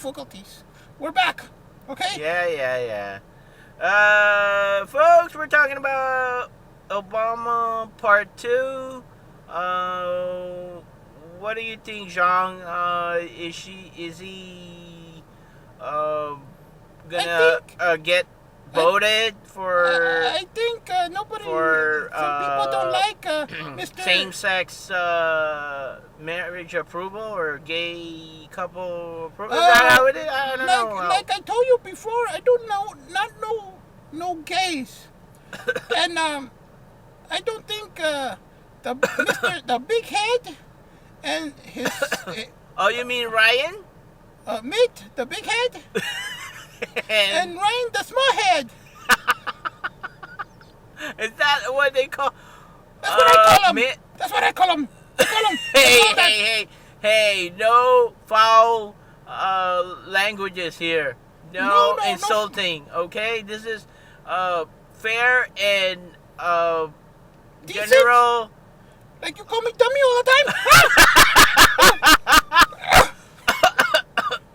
difficulties. We're back, okay? Yeah. Folks, we're talking about Obama Part 2. What do you think, Zhang? Is he gonna get voted for? I think nobody. For some people don't like Mr. same-sex marriage approval or gay couple approval. Is that how it is? I don't know. Like I told you before, I don't know, no gays, and I don't think the big head and his. Oh, you mean Ryan? Mitt, the big head, and Ryan, the small head. Is that what they call? That's what I call him. Mitt? That's what I call him. Hey! No foul languages here. No insulting. No. Okay, this is fair and general. Like you call me dummy all the time.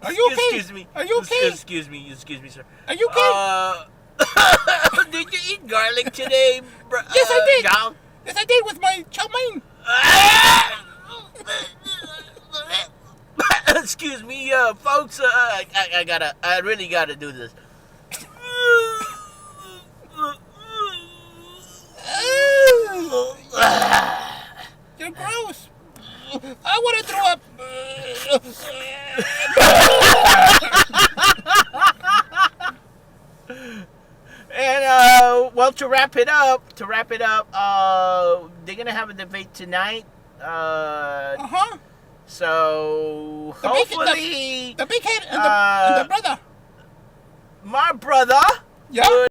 Are you okay? Excuse me. Are you okay? Excuse me, sir. Are you okay? Did you eat garlic today, bro? Yes, I did. John? Yes, I did with my chow mein. Excuse me, folks. I really gotta do this. You're gross. I want to throw up. And well, to wrap it up, they're gonna have a debate tonight. So hopefully the big head and the brother. My brother. Yeah.